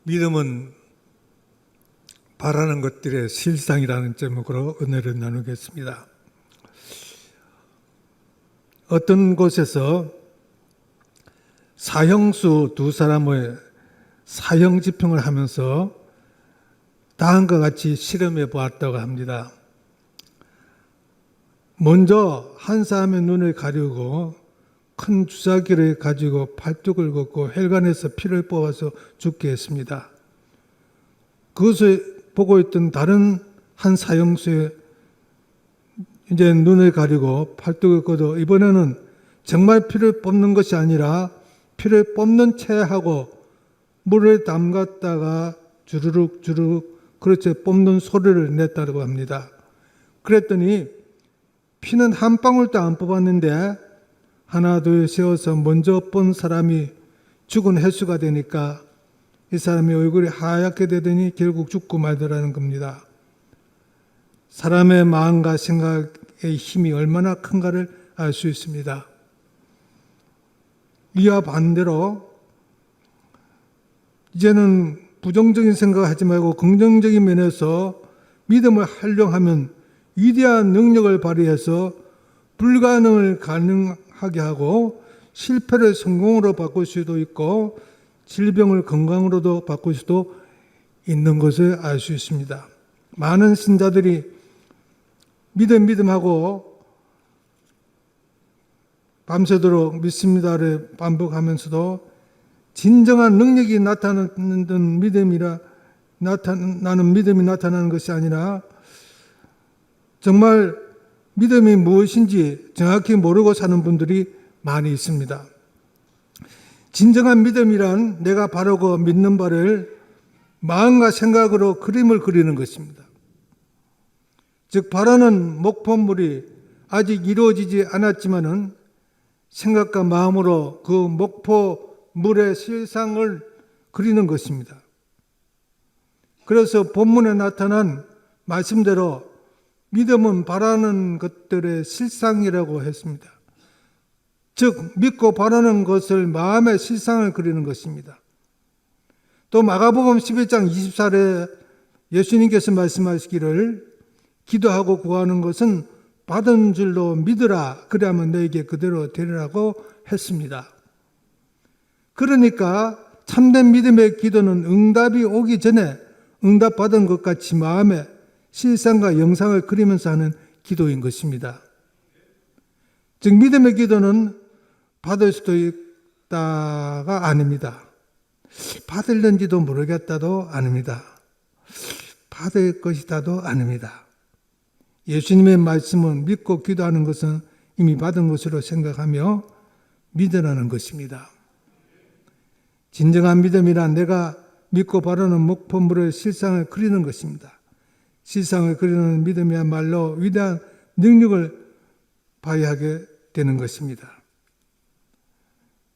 믿음은 바라는 것들의 실상이라는 제목으로 은혜를 나누겠습니다. 어떤 곳에서 사형수 두 사람의 사형 집행을 하면서 다음과 같이 실험해 보았다고 합니다. 먼저 한 사람의 눈을 가리고 큰 주사기를 가지고 팔뚝을 걷고 혈관에서 피를 뽑아서 죽게 했습니다. 그것을 보고 있던 다른 한 사형수의 이제 눈을 가리고 팔뚝을 걷어 이번에는 정말 피를 뽑는 것이 아니라 피를 뽑는 채 하고 물을 담갔다가 주르륵 주르륵 그렇게 뽑는 소리를 냈다고 합니다. 그랬더니 피는 한 방울도 안 뽑았는데 하나 둘 세워서 먼저 본 사람이 죽은 횟수가 되니까 이 사람의 얼굴이 하얗게 되더니 결국 죽고 말더라는 겁니다. 사람의 마음과 생각의 힘이 얼마나 큰가를 알 수 있습니다. 이와 반대로 이제는 부정적인 생각을 하지 말고 긍정적인 면에서 믿음을 활용하면 위대한 능력을 발휘해서 불가능을 가능하게 하고 실패를 성공으로 바꿀 수도 있고 질병을 건강으로도 바꿀 수도 있는 것을 알 수 있습니다. 많은 신자들이 믿음하고 밤새도록 믿습니다를 반복하면서도 진정한 능력이 나타나는 믿음이 나타나는 것이 아니라 정말 믿음이 무엇인지 정확히 모르고 사는 분들이 많이 있습니다. 진정한 믿음이란 내가 바르고 믿는 바를 마음과 생각으로 그림을 그리는 것입니다. 즉 바라는 목표물이 아직 이루어지지 않았지만은 생각과 마음으로 그 목표물의 실상을 그리는 것입니다. 그래서 본문에 나타난 말씀대로 믿음은 바라는 것들의 실상이라고 했습니다. 즉 믿고 바라는 것을 마음의 실상을 그리는 것입니다. 또 마가복음 11장 24절에 예수님께서 말씀하시기를 기도하고 구하는 것은 받은 줄로 믿으라 그리하면 너에게 그대로 되리라고 했습니다. 그러니까 참된 믿음의 기도는 응답이 오기 전에 응답받은 것 같이 마음에 실상과 영상을 그리면서 하는 기도인 것입니다. 즉 믿음의 기도는 받을 수도 있다가 아닙니다. 받을는지도 모르겠다도 아닙니다. 받을 것이다도 아닙니다. 예수님의 말씀은 믿고 기도하는 것은 이미 받은 것으로 생각하며 믿으라는 것입니다. 진정한 믿음이란 내가 믿고 바라는 목표물의 실상을 그리는 것입니다. 실상을 그리는 믿음이야말로 위대한 능력을 발휘하게 되는 것입니다.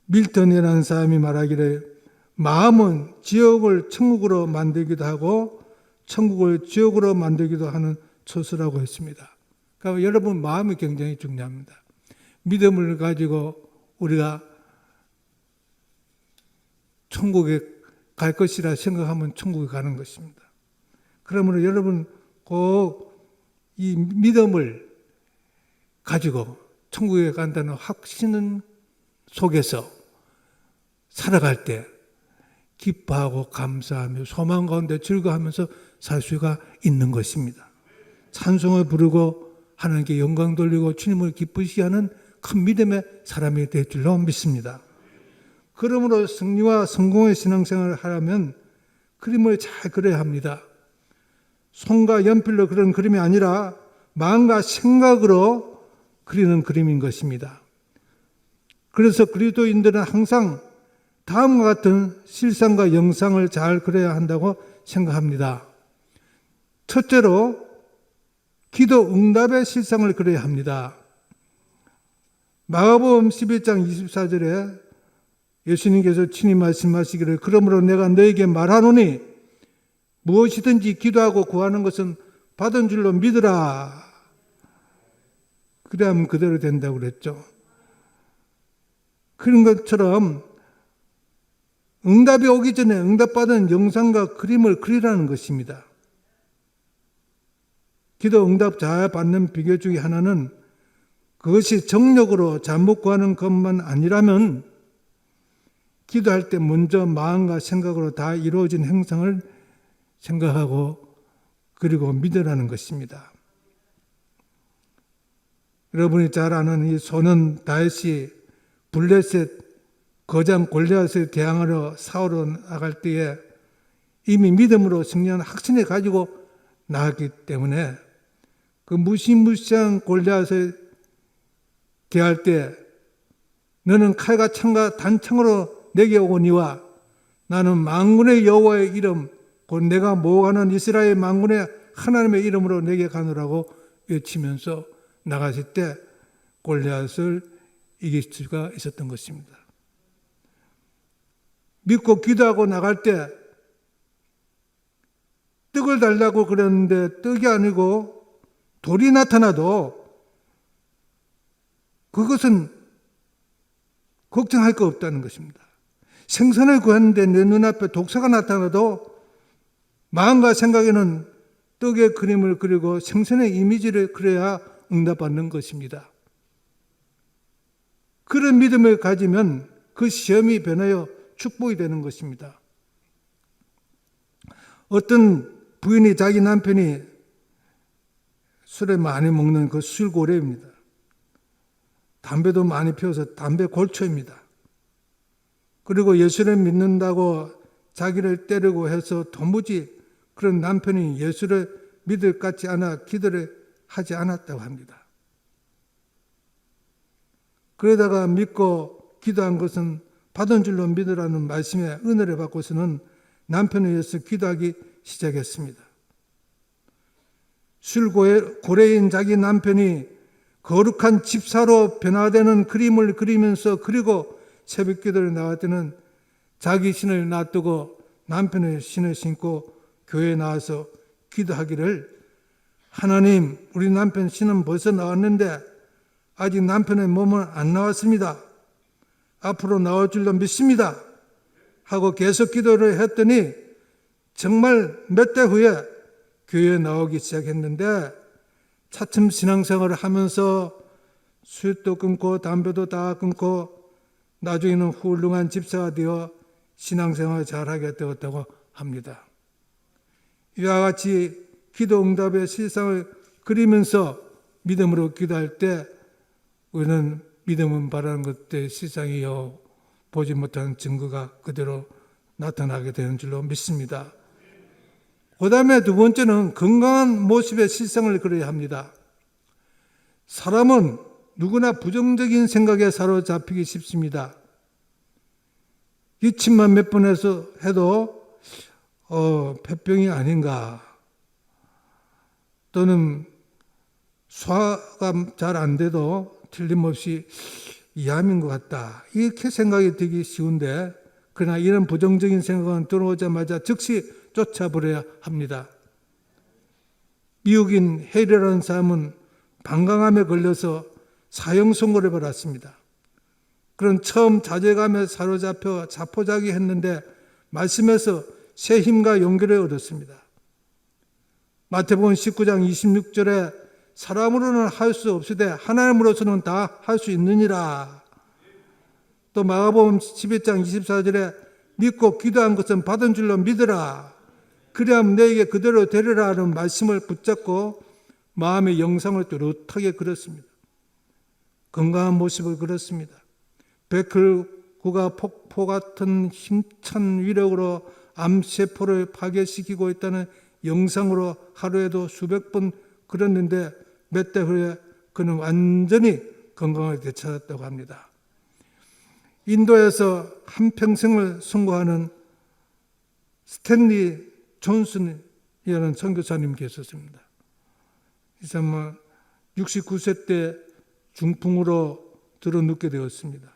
밀턴이라는 사람이 말하기를 마음은 지옥을 천국으로 만들기도 하고 천국을 지옥으로 만들기도 하는 처소라고 했습니다. 그러니까 여러분 마음이 굉장히 중요합니다. 믿음을 가지고 우리가 천국에 갈 것이라 생각하면 천국에 가는 것입니다. 그러므로 여러분 꼭 이 믿음을 가지고 천국에 간다는 확신 속에서 살아갈 때 기뻐하고 감사하며 소망 가운데 즐거워하면서 살 수가 있는 것입니다. 찬송을 부르고 하나님께 영광 돌리고 주님을 기쁘시게 하는 큰 믿음의 사람이 될 줄로 믿습니다. 그러므로 승리와 성공의 신앙생활을 하려면 그림을 잘 그려야 합니다. 손과 연필로 그런 그림이 아니라 마음과 생각으로 그리는 그림인 것입니다. 그래서 그리스도인들은 항상 다음과 같은 실상과 영상을 잘 그려야 한다고 생각합니다. 첫째로 기도 응답의 실상을 그려야 합니다. 마가복음 11장 24절에 예수님께서 친히 말씀하시기를 그러므로 내가 너에게 말하노니 무엇이든지 기도하고 구하는 것은 받은 줄로 믿으라. 그래야만 그대로 된다고 그랬죠. 그런 것처럼 응답이 오기 전에 응답받은 영상과 그림을 그리라는 것입니다. 기도 응답 잘 받는 비결 중에 하나는 그것이 정력으로 잘못 구하는 것만 아니라면 기도할 때 먼저 마음과 생각으로 다 이루어진 행성을 생각하고 그리고 믿으라는 것입니다. 여러분이 잘 아는 이 소년 다윗이 블레셋 거장 골리앗에 대항하러 사울로 나갈 때에 이미 믿음으로 승리한 확신을 가지고 나갔기 때문에 그 무시무시한 골리앗에 대할 때 너는 칼과 창과 단창으로 내게 오거니와 나는 만군의 여호와의 이름 곧 내가 모아가는 이스라엘 만군의 하나님의 이름으로 내게 가노라고 외치면서 나가실 때 골리앗을 이길 수가 있었던 것입니다. 믿고 기도하고 나갈 때 떡을 달라고 그랬는데 떡이 아니고 돌이 나타나도 그것은 걱정할 거 없다는 것입니다. 생선을 구하는데 내 눈앞에 독사가 나타나도 마음과 생각에는 떡의 그림을 그리고 생선의 이미지를 그려야 응답받는 것입니다. 그런 믿음을 가지면 그 시험이 변하여 축복이 되는 것입니다. 어떤 부인이 자기 남편이 술을 많이 먹는 그 술고래입니다. 담배도 많이 피워서 담배 골초입니다. 그리고 예수를 믿는다고 자기를 때리고 해서 도무지 그런 남편이 예수를 믿을 것 같지 않아 기도를 하지 않았다고 합니다. 그러다가 믿고 기도한 것은 받은 줄로 믿으라는 말씀에 은혜를 받고서는 남편을 위해서 기도하기 시작했습니다. 술고래인 자기 남편이 거룩한 집사로 변화되는 그림을 그리면서 그리고 새벽 기도를 나갈 때는 자기 신을 놔두고 남편의 신을 신고 교회에 나와서 기도하기를 하나님 우리 남편 신은 벌써 나왔는데 아직 남편의 몸은 안 나왔습니다. 앞으로 나올 줄로 믿습니다. 하고 계속 기도를 했더니 정말 몇 달 후에 교회에 나오기 시작했는데 차츰 신앙생활을 하면서 술도 끊고 담배도 다 끊고 나중에는 훌륭한 집사가 되어 신앙생활을 잘하게 되었다고 합니다. 이와 같이 기도 응답의 실상을 그리면서 믿음으로 기도할 때 우리는 믿음은 바라는 것들의 실상이요 보지 못하는 증거가 그대로 나타나게 되는 줄로 믿습니다. 그 다음에 두 번째는 건강한 모습의 실상을 그려야 합니다. 사람은 누구나 부정적인 생각에 사로잡히기 쉽습니다. 기침만 몇 번 해도 폐병이 아닌가 또는 소화가 잘 안 돼도 틀림없이 이암인 것 같다 이렇게 생각이 들기 쉬운데 그러나 이런 부정적인 생각은 들어오자마자 즉시 쫓아버려야 합니다. 미국인 해리라는 사람은 방광암에 걸려서 사형 선고를 받았습니다. 그런 처음 자괴감에 사로잡혀 자포자기했는데 말씀에서 새 힘과 용기를 얻었습니다. 마태복음 19장 26절에 사람으로는 할 수 없으되 하나님으로서는 다 할 수 있느니라. 또 마가복음 11장 24절에 믿고 기도한 것은 받은 줄로 믿으라. 그리하면 너에게 그대로 되리라 하는 말씀을 붙잡고 마음의 영상을 뚜렷하게 그렸습니다. 건강한 모습을 그렸습니다. 백혈구가 폭포 같은 힘찬 위력으로 암세포를 파괴시키고 있다는 영상으로 하루에도 수백 번 그렸는데 몇 달 후에 그는 완전히 건강하게 되찾았다고 합니다. 인도에서 한평생을 선고하는 스탠리 존슨이라는 선교사님이 계셨습니다. 이 사람은 69세 때 중풍으로 들어눕게 되었습니다.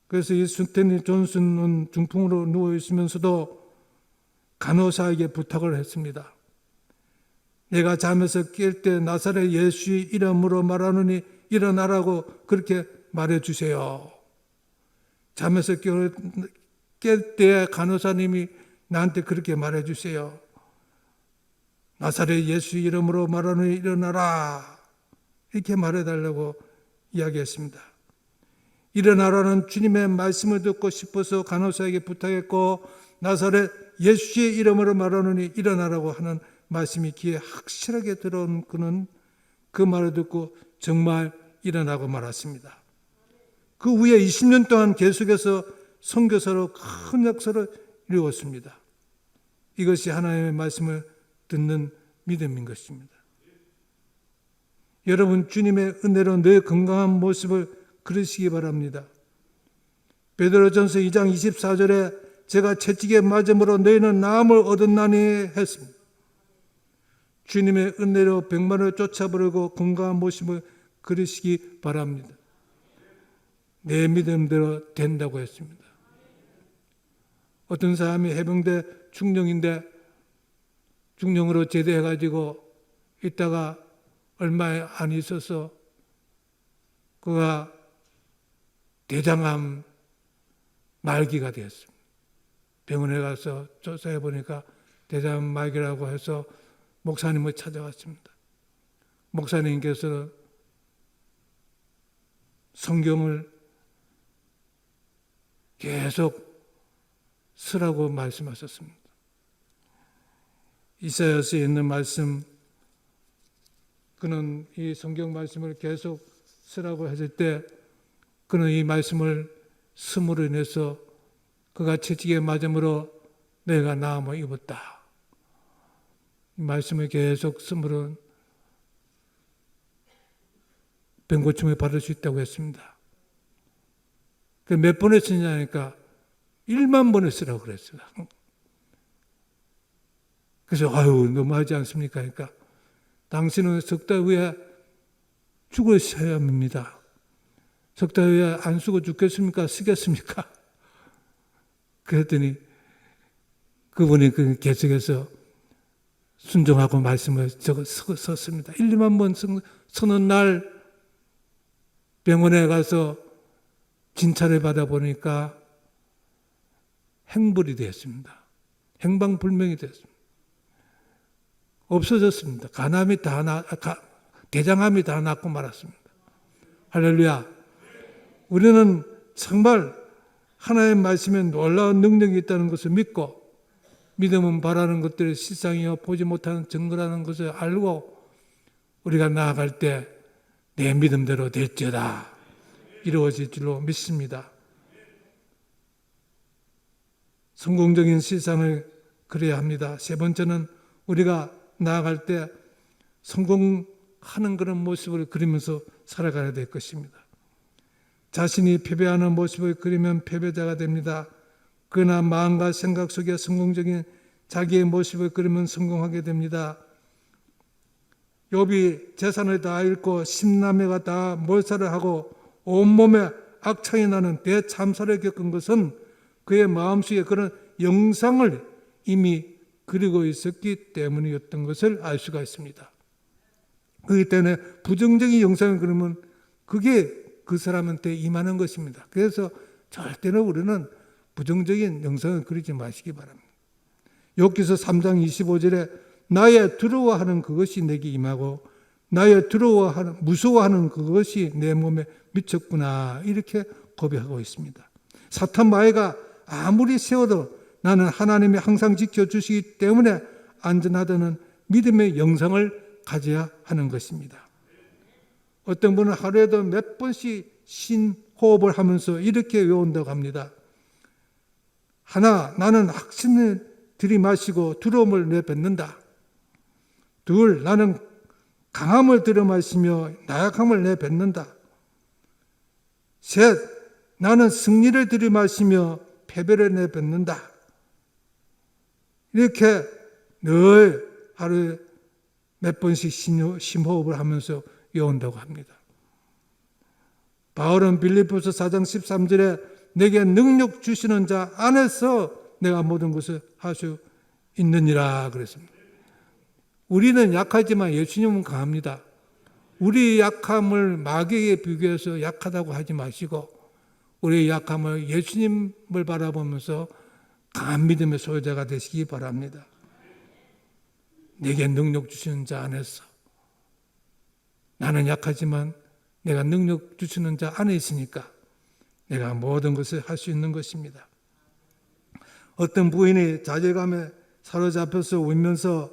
그래서 이 스탠리 존슨은 중풍으로 누워 있으면서도 간호사에게 부탁을 했습니다. 내가 잠에서 깰 때 나사렛 예수의 이름으로 말하노니 일어나라고 그렇게 말해 주세요. 잠에서 깰 때 간호사님이 나한테 그렇게 말해주세요. 나사렛 예수 이름으로 말하노니 일어나라. 이렇게 말해달라고 이야기했습니다. 일어나라는 주님의 말씀을 듣고 싶어서 간호사에게 부탁했고, 나사렛 예수의 이름으로 말하노니 일어나라고 하는 말씀이 귀에 확실하게 들어온 그는 그 말을 듣고 정말 일어나고 말았습니다. 그 후에 20년 동안 계속해서 선교사로 큰 역사를 이루었습니다. 이것이 하나님의 말씀을 듣는 믿음인 것입니다. 여러분, 주님의 은혜로 늘 건강한 모습을 그리시기 바랍니다. 베드로전서 2장 24절에 제가 채찍에 맞음으로 너희는 나음을 얻었나니 했습니다. 주님의 은혜로 백만을 쫓아버리고 건강한 모습을 그리시기 바랍니다. 내 믿음대로 된다고 했습니다. 어떤 사람이 해병대 중령인데 중령으로 제대해가지고 있다가 얼마 안 있어서 그가 대장암 말기가 되었습니다. 병원에 가서 조사해 보니까 대장암 말기라고 해서 목사님을 찾아왔습니다. 목사님께서는 성경을 계속 쓰라고 말씀하셨습니다. 이사야서에 있는 말씀, 그는 이 성경 말씀을 계속 쓰라고 했을 때 그는 이 말씀을 쓰므로 인해서 그가 채찍에 맞음으로 내가 나음을 입었다. 이 말씀을 계속 쓰므로 병고침을 받을 수 있다고 했습니다. 몇 번을 쓰냐니까 1만 번을 쓰라고 그랬어요. 그래서 아유 너무하지 않습니까? 그러니까 당신은 석 달 후에 죽으셔야 합니다. 석 달 후에 안 쓰고 죽겠습니까? 쓰겠습니까? 그랬더니 그분이 계속해서 순종하고 말씀을 썼습니다. 1, 2만 번 서는 날 병원에 가서 진찰을 받아보니까 행불이 되었습니다. 행방불명이 되었습니다. 없어졌습니다. 대장암이 다 낫고 말았습니다. 할렐루야. 우리는 정말 하나님의 말씀에 놀라운 능력이 있다는 것을 믿고, 믿음은 바라는 것들을 실상이요 보지 못하는 증거라는 것을 알고 우리가 나아갈 때 내 믿음대로 될지어다 이루어질 줄로 믿습니다. 성공적인 실상을 그려야 합니다. 세 번째는 우리가 나아갈 때 성공하는 그런 모습을 그리면서 살아가야 될 것입니다. 자신이 패배하는 모습을 그리면 패배자가 됩니다. 그러나 마음과 생각 속에 성공적인 자기의 모습을 그리면 성공하게 됩니다. 욥이 재산을 다 잃고 10남매가 다 몰살을 하고 온몸에 악창이 나는 대참사를 겪은 것은 그의 마음속에 그런 영상을 이미 그리고 있었기 때문이었던 것을 알 수가 있습니다. 그렇기 때문에 부정적인 영상을 그리면 그게 그 사람한테 임하는 것입니다. 그래서 절대로 우리는 부정적인 영상을 그리지 마시기 바랍니다. 욥기서 3장 25절에 나의 두려워하는 그것이 내게 임하고 나의 무서워하는 그것이 내 몸에 미쳤구나 이렇게 고백하고 있습니다. 사탄 마귀가 아무리 세워도 나는 하나님이 항상 지켜주시기 때문에 안전하다는 믿음의 영성을 가져야 하는 것입니다. 어떤 분은 하루에도 몇 번씩 신호흡을 하면서 이렇게 외운다고 합니다. 하나, 나는 확신을 들이마시고 두려움을 내뱉는다. 둘, 나는 강함을 들이마시며 나약함을 내뱉는다. 셋, 나는 승리를 들이마시며 패배를 내뱉는다. 이렇게 늘 하루에 몇 번씩 심호흡을 하면서 외운다고 합니다. 바울은 빌립보서 4장 13절에 내게 능력 주시는 자 안에서 내가 모든 것을 할 수 있느니라 그랬습니다. 우리는 약하지만 예수님은 강합니다. 우리 약함을 마귀에 비교해서 약하다고 하지 마시고 우리의 약함을 예수님을 바라보면서 강한 믿음의 소유자가 되시기 바랍니다. 내게 능력 주시는 자 안에서, 나는 약하지만 내가 능력 주시는 자 안에 있으니까 내가 모든 것을 할 수 있는 것입니다. 어떤 부인이 자괴감에 사로잡혀서 울면서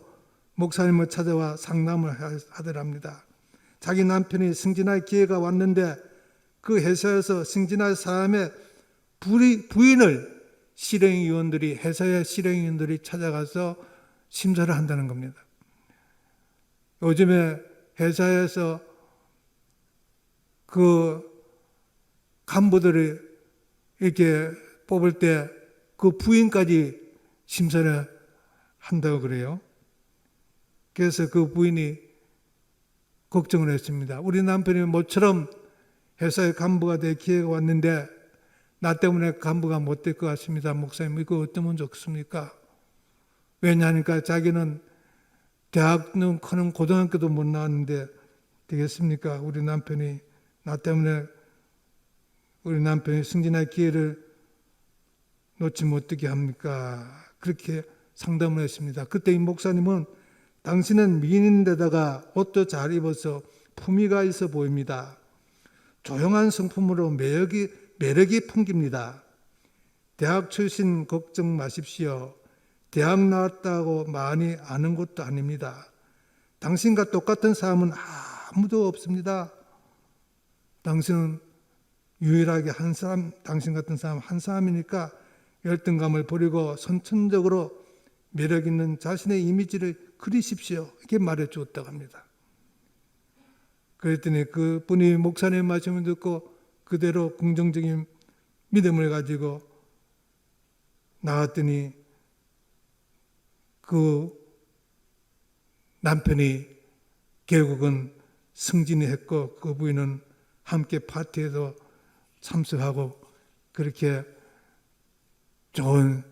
목사님을 찾아와 상담을 하더랍니다. 자기 남편이 승진할 기회가 왔는데 그 회사에서 승진할 사람의 부인을 회사의 실행위원들이 찾아가서 심사를 한다는 겁니다. 요즘에 회사에서 그 간부들이 이렇게 뽑을 때 그 부인까지 심사를 한다고 그래요. 그래서 그 부인이 걱정을 했습니다. 우리 남편이 모처럼 회사의 간부가 될 기회가 왔는데 나 때문에 간부가 못 될 것 같습니다. 목사님, 이거 어쩌면 좋습니까? 왜냐하니까 자기는 대학는 커는 고등학교도 못 나왔는데 되겠습니까? 우리 남편이 승진할 기회를 놓치면 어떻게 합니까? 그렇게 상담을 했습니다. 그때 이 목사님은 당신은 미인인데다가 옷도 잘 입어서 품위가 있어 보입니다. 조용한 성품으로 매력이 풍깁니다. 대학 출신 걱정 마십시오. 대학 나왔다고 많이 아는 것도 아닙니다. 당신과 똑같은 사람은 아무도 없습니다. 당신은 유일하게 당신 같은 사람 한 사람이니까 열등감을 버리고 선천적으로 매력 있는 자신의 이미지를 그리십시오. 이렇게 말해 주었다고 합니다. 그랬더니 그 분이 목사님의 말씀을 듣고 그대로 긍정적인 믿음을 가지고 나왔더니 그 남편이 결국은 승진이 했고 그 부인은 함께 파티에도 참석하고 그렇게 좋은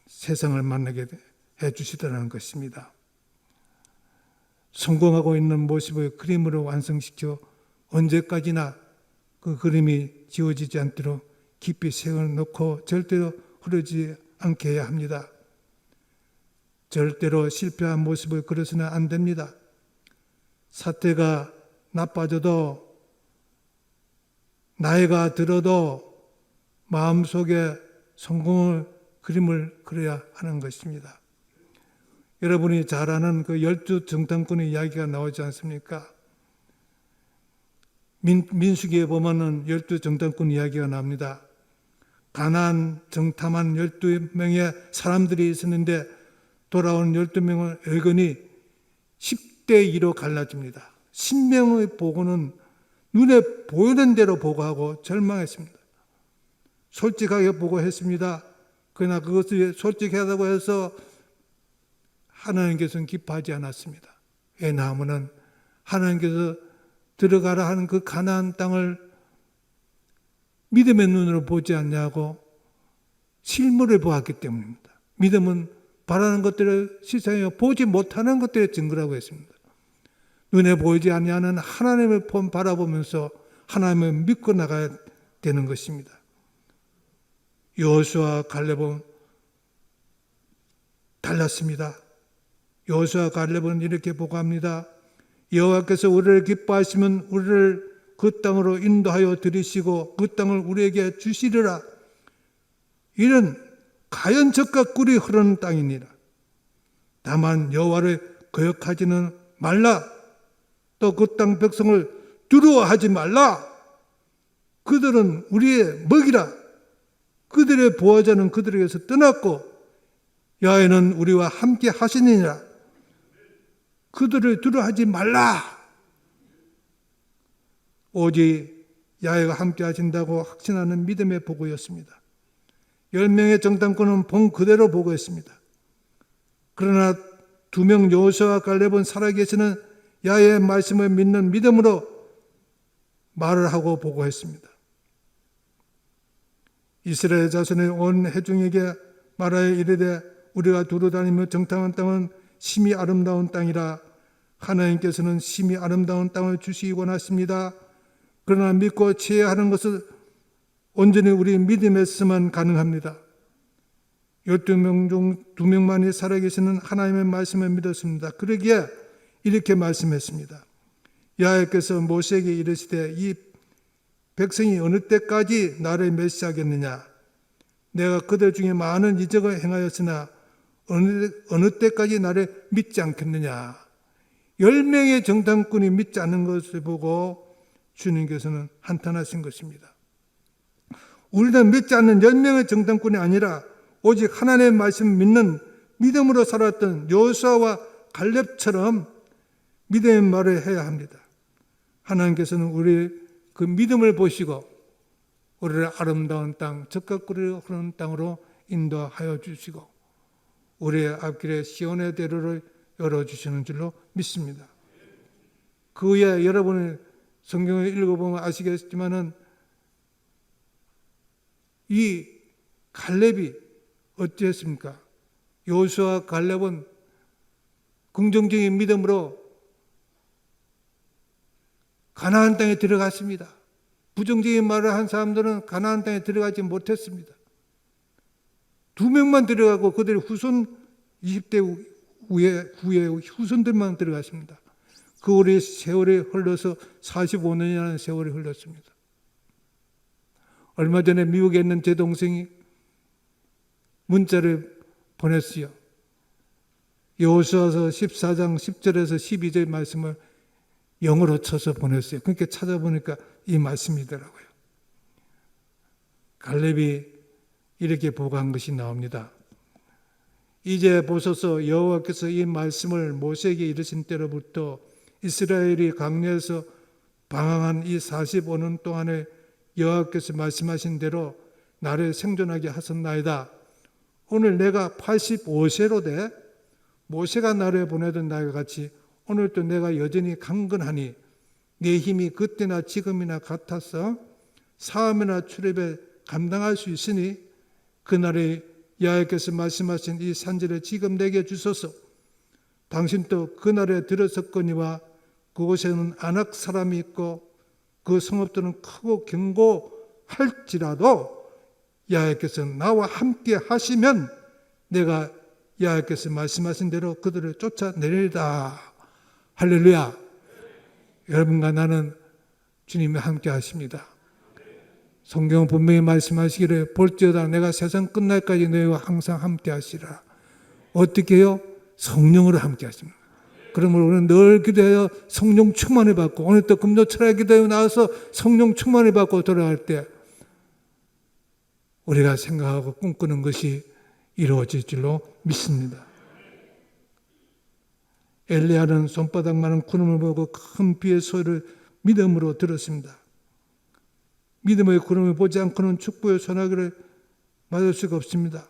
세상을 만나게 해주시더라는 것입니다. 성공하고 있는 모습을 그림으로 완성시켜 언제까지나 그 그림이 지워지지 않도록 깊이 세워놓고 절대로 흐르지 않게 해야 합니다. 절대로 실패한 모습을 그려서는 안 됩니다. 사태가 나빠져도 나이가 들어도 마음속에 성공을 그림을 그려야 하는 것입니다. 여러분이 잘 아는 그 12정탐꾼의 이야기가 나오지 않습니까? 민수기에 보면은 12정탐꾼 이야기가 나옵니다. 가나안 정탐한 12명의 사람들이 있었는데 돌아온 12명의 의견이 10대 2로 갈라집니다. 10명의 보고는 눈에 보이는 대로 보고하고 절망했습니다. 솔직하게 보고했습니다. 그러나 그것이 솔직하다고 해서 하나님께서는 기뻐하지 않았습니다. 왜냐하면 하나님께서 들어가라 하는 그 가나안 땅을 믿음의 눈으로 보지 않냐고 실물을 보았기 때문입니다. 믿음은 바라는 것들을 시선에 보지 못하는 것들의 증거라고 했습니다. 눈에 보이지 않는 하나님을 바라보면서 하나님을 믿고 나가야 되는 것입니다. 여호수아와 갈렙은 달랐습니다. 여호수아와 갈렙은 이렇게 보고합니다. 여호와께서 우리를 기뻐하시면 우리를 그 땅으로 인도하여 들이시고 그 땅을 우리에게 주시리라. 이는 가연 젖과 꿀이 흐르는 땅이니라. 다만 여호와를 거역하지는 말라. 또 그 땅 백성을 두려워하지 말라. 그들은 우리의 먹이라. 그들의 보호자는 그들에게서 떠났고 야훼는 우리와 함께 하시느니라. 그들을 두려워하지 말라. 오직 야훼가 함께 하신다고 확신하는 믿음의 보고였습니다. 10명의 정탐꾼은 본 그대로 보고했습니다. 그러나 2명 여호수아와 갈렙은 살아계시는 야훼의 말씀을 믿는 믿음으로 말을 하고 보고했습니다. 이스라엘 자손의 온 회중에게 말하여 이르되 우리가 두루 다니며 정탐한 땅은 심히 아름다운 땅이라. 하나님께서는 심히 아름다운 땅을 주시기 원하십니다. 그러나 믿고 지혜하는 것을 온전히 우리 믿음에서만 가능합니다. 12명 중 2명만이 살아계시는 하나님의 말씀을 믿었습니다. 그러기에 이렇게 말씀했습니다. 여호와께서 모세에게 이르시되 이 백성이 어느 때까지 나를 멸시하겠느냐? 내가 그들 중에 많은 이적을 행하였으나 어느 때까지 나를 믿지 않겠느냐? 10명의 정탐꾼이 믿지 않는 것을 보고 주님께서는 한탄하신 것입니다. 우리는 믿지 않는 10명의 정탐꾼이 아니라 오직 하나님의 말씀을 믿는 믿음으로 살았던 여호수아와 갈렙처럼 믿음의 말을 해야 합니다. 하나님께서는 우리 그 믿음을 보시고 우리를 아름다운 땅, 적과 꿀이 흐르는 땅으로 인도하여 주시고 우리의 앞길에 시온의 대로를 열어주시는 줄로 믿습니다. 그 후에 여러분이 성경을 읽어보면 아시겠지만은 이 갈렙이 어찌했습니까? 여호수아와 갈렙은 긍정적인 믿음으로 가나안 땅에 들어갔습니다. 부정적인 말을 한 사람들은 가나안 땅에 들어가지 못했습니다. 2명만 들어가고 그들의 후손 20대 후에 후손들만 들어갔습니다. 그 오래 세월이 흘러서 45년이라는 세월이 흘렀습니다. 얼마 전에 미국에 있는 제 동생이 문자를 보냈어요. 여호수아서 14장 10절에서 12절 말씀을 영어로 쳐서 보냈어요. 그러니까 찾아보니까 이 말씀이더라고요. 갈렙이 이렇게 보고한 것이 나옵니다. 이제 보소서 여호와께서 이 말씀을 모세에게 이르신 때로부터 이스라엘이 광야에서 방황한 이 45년 동안에 여호와께서 말씀하신 대로 나를 생존하게 하셨나이다. 오늘 내가 85세로 돼 모세가 나를 보내던 날과 같이 오늘도 내가 여전히 강건하니 내 힘이 그때나 지금이나 같아서 사함이나 출애굽에 감당할 수 있으니 그날에 여호와께서 말씀하신 이 산지를 지금 내게 주소서. 당신도 그날에 들어섰거니와 그곳에는 아낙 사람이 있고 그 성읍들은 크고 견고할지라도 여호와께서 나와 함께 하시면 내가 여호와께서 말씀하신 대로 그들을 쫓아내리다. 할렐루야. 여러분과 나는 주님이 함께 하십니다. 성경은 분명히 말씀하시기를 볼지어다 내가 세상 끝날까지 너희와 항상 함께 하시라. 어떻게 해요? 성령으로 함께 하십니다. 그러므로 우리는 늘 기도하여 성령 충만을 받고 오늘 또 금요 철야 기도에 나와서 성령 충만을 받고 돌아갈 때 우리가 생각하고 꿈꾸는 것이 이루어질 줄로 믿습니다. 엘리야는 손바닥만한 구름을 보고 큰 비의 소리를 믿음으로 들었습니다. 믿음의 구름을 보지 않고는 축복의 소나기를 맞을 수가 없습니다.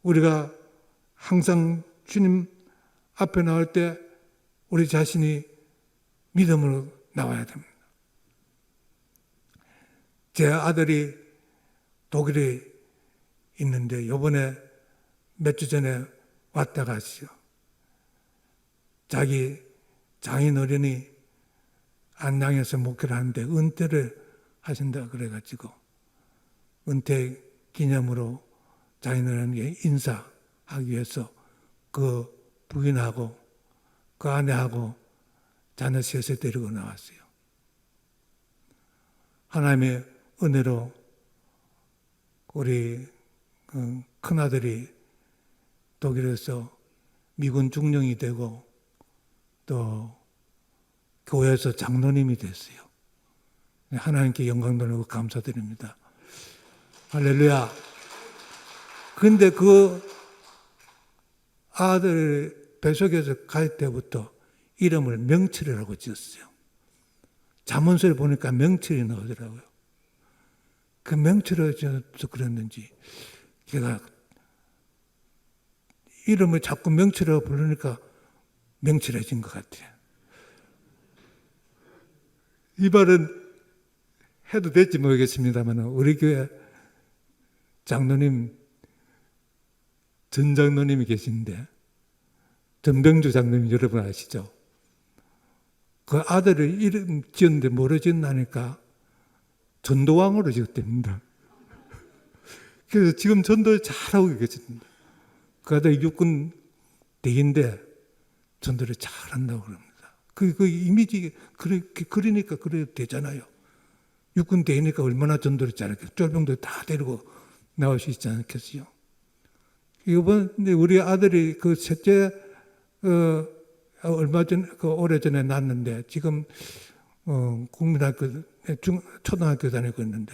우리가 항상 주님 앞에 나올 때 우리 자신이 믿음으로 나와야 됩니다. 제 아들이 독일에 있는데 이번에 몇 주 전에 왔다 갔어요. 자기 장인 어른이 안양에서 목회를 하는데 은퇴를 하신다 그래가지고 은퇴 기념으로 장인 어른에게 인사하기 위해서 그 부인하고 그 아내하고 자녀 셋을 데리고 나왔어요. 하나님의 은혜로 우리 큰아들이 독일에서 미군 중령이 되고 또 교회에서 장로님이 됐어요. 하나님께 영광 돌리고 감사드립니다. 할렐루야. 그런데 그 아들 뱃속에서 갈 때부터 이름을 명철이라고 지었어요. 잠언서를 보니까 명철이 나오더라고요. 그 명철을 지어서 그랬는지 걔가 이름을 자꾸 명철이라고 부르니까 명철해진 것 같아요. 이 말은 해도 될지 모르겠습니다만 우리 교회 장로님 전 장로님이 계신데 전병주 장로님 여러분 아시죠? 그 아들을 이름 지었는데 뭐로 지었나니까 전도왕으로 지었답니다. 그래서 지금 전도를 잘하고 계십니다. 그 아들 육군 대인데 전도를 잘한다고 그럽니다. 그 이미지 그렇게 그리니까 그래 되잖아요. 육군 대이니까 얼마나 전도를 잘했겠어요. 쫄병들 다 데리고 나올 수 있지 않겠어요. 이번에 우리 아들이 그 셋째 얼마 전 오래 전에 낳았는데 지금 국민학교 초등학교 다니고 있는데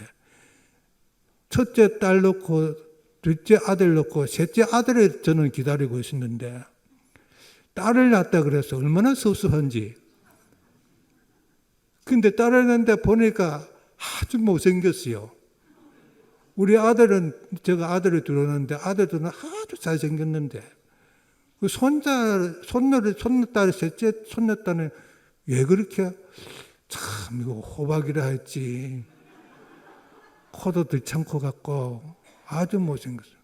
첫째 딸 놓고 둘째 아들 놓고 셋째 아들을 저는 기다리고 있었는데 딸을 낳았다 그래서 얼마나 섭섭한지. 근데 딸을 낳는데 보니까 아주 못생겼어요. 우리 아들은 제가 아들을 들어오는데 아들들은 아주 잘생겼는데 그 손녀딸 셋째 손녀딸은 왜 그렇게 참 이거 호박이라 했지. 코도 들창코 같고 아주 못생겼어요.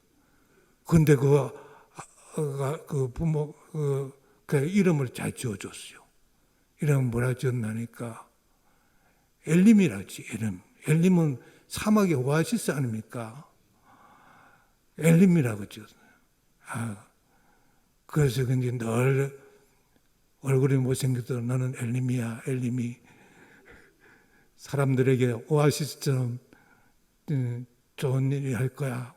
근데 그 부모 그 이름을 잘 지어줬어요. 이름은 뭐라 지었나니까 엘림이라지. 엘림은 사막의 오아시스 아닙니까? 엘림이라고 지었어요. 그래서 근데 늘 얼굴이 못생겨도 너는 엘림이야, 엘림이. 사람들에게 오아시스처럼 좋은 일이 할 거야.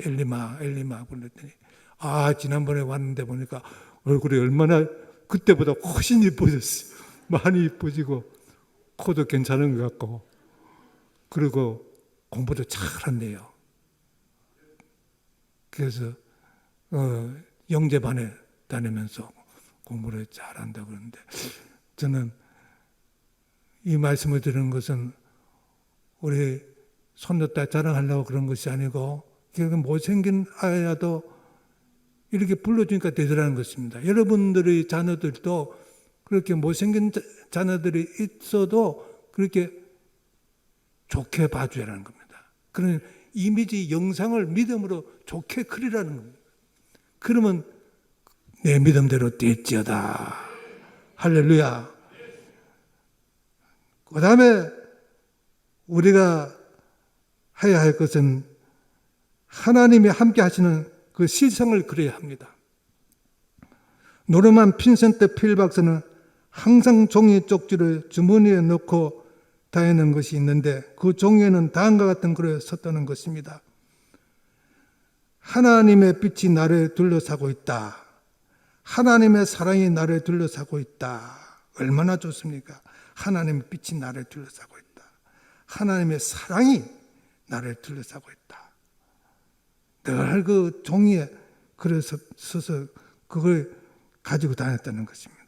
엘리마, 엘리마 불렀더니 지난번에 왔는데 보니까 얼굴이 얼마나 그때보다 훨씬 이뻐졌어요. 많이 이뻐지고 코도 괜찮은 것 같고 그리고 공부도 잘한대요. 그래서 영재반에 다니면서 공부를 잘한다고 그러는데 저는 이 말씀을 드리는 것은 우리 손녀딸 자랑하려고 그런 것이 아니고 못생긴 아이라도 이렇게 불러주니까 되더라는 것입니다. 여러분들의 자녀들도 그렇게 못생긴 자녀들이 있어도 그렇게 좋게 봐줘야하는 겁니다. 그런 이미지 영상을 믿음으로 좋게 그리라는 겁니다. 그러면 내 믿음대로 될지어다. 할렐루야. 그 다음에 우리가 해야 할 것은 하나님이 함께 하시는 그 실상을 그려야 합니다. 노르만 핀센트 필 박사는 항상 종이 쪽지를 주머니에 넣고 다니는 것이 있는데 그 종이에는 다음과 같은 글을 썼다는 것입니다. 하나님의 빛이 나를 둘러싸고 있다. 하나님의 사랑이 나를 둘러싸고 있다. 얼마나 좋습니까? 하나님의 빛이 나를 둘러싸고 있다. 하나님의 사랑이 나를 둘러싸고 있다. 늘 그 종이에 글을 써서 그걸 가지고 다녔다는 것입니다.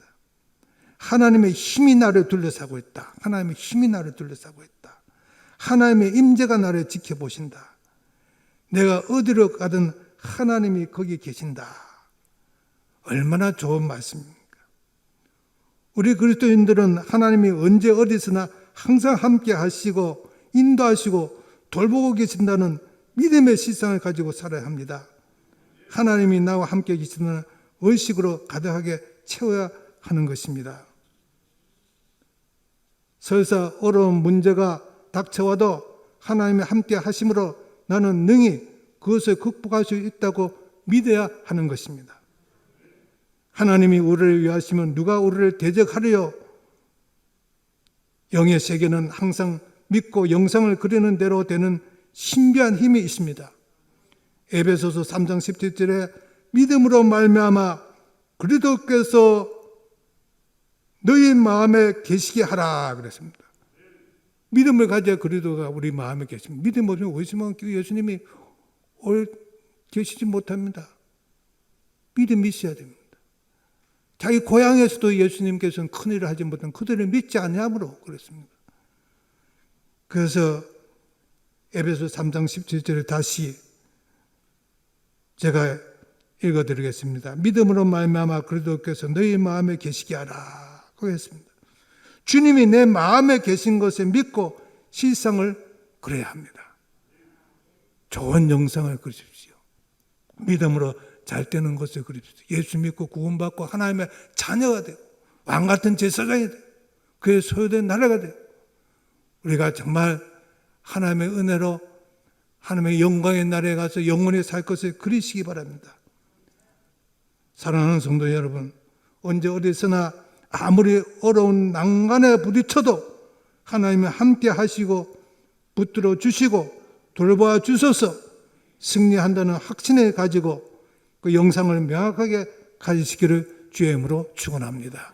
하나님의 힘이 나를 둘러싸고 있다. 하나님의 힘이 나를 둘러싸고 있다. 하나님의 임재가 나를 지켜보신다. 내가 어디로 가든 하나님이 거기 계신다. 얼마나 좋은 말씀입니까? 우리 그리스도인들은 하나님이 언제 어디서나 항상 함께 하시고 인도하시고 돌보고 계신다는 믿음의 실상을 가지고 살아야 합니다. 하나님이 나와 함께 계시는 의식으로 가득하게 채워야 하는 것입니다. 설사 어려운 문제가 닥쳐와도 하나님이 함께 하심으로 나는 능히 그것을 극복할 수 있다고 믿어야 하는 것입니다. 하나님이 우리를 위하시면 누가 우리를 대적하리요? 영의 세계는 항상 믿고 영상을 그리는 대로 되는 신비한 힘이 있습니다. 에베소서 3장 17절에 믿음으로 말미암아 그리스도께서 너희 마음에 계시게 하라 그랬습니다. 믿음을 가져야 그리스도가 우리 마음에 계십니다. 믿음 없으면 의심하면 예수님이 계시지 못합니다. 믿음이 있어야 됩니다. 자기 고향에서도 예수님께서는 큰일을 하지 못한 그들을 믿지 아니함으로 그랬습니다. 그래서 에베소 3장 17절을 다시 제가 읽어드리겠습니다. 믿음으로 말미암아 그리스도께서 너희 마음에 계시게 하라 그 했습니다. 주님이 내 마음에 계신 것을 믿고 실상을 그려야 합니다. 좋은 영상을 그리십시오. 믿음으로 잘 되는 것을 그리십시오. 예수 믿고 구원받고 하나님의 자녀가 되고 왕같은 제사장이 되고 그의 소유된 나라가 되고 우리가 정말 하나님의 은혜로 하나님의 영광의 날에 가서 영원히 살 것을 그리시기 바랍니다. 사랑하는 성도 여러분, 언제 어디서나 아무리 어려운 난간에 부딪혀도 하나님이 함께 하시고 붙들어 주시고 돌봐 주셔서 승리한다는 확신을 가지고 그 영상을 명확하게 가지시기를 주의 이름으로 축원합니다.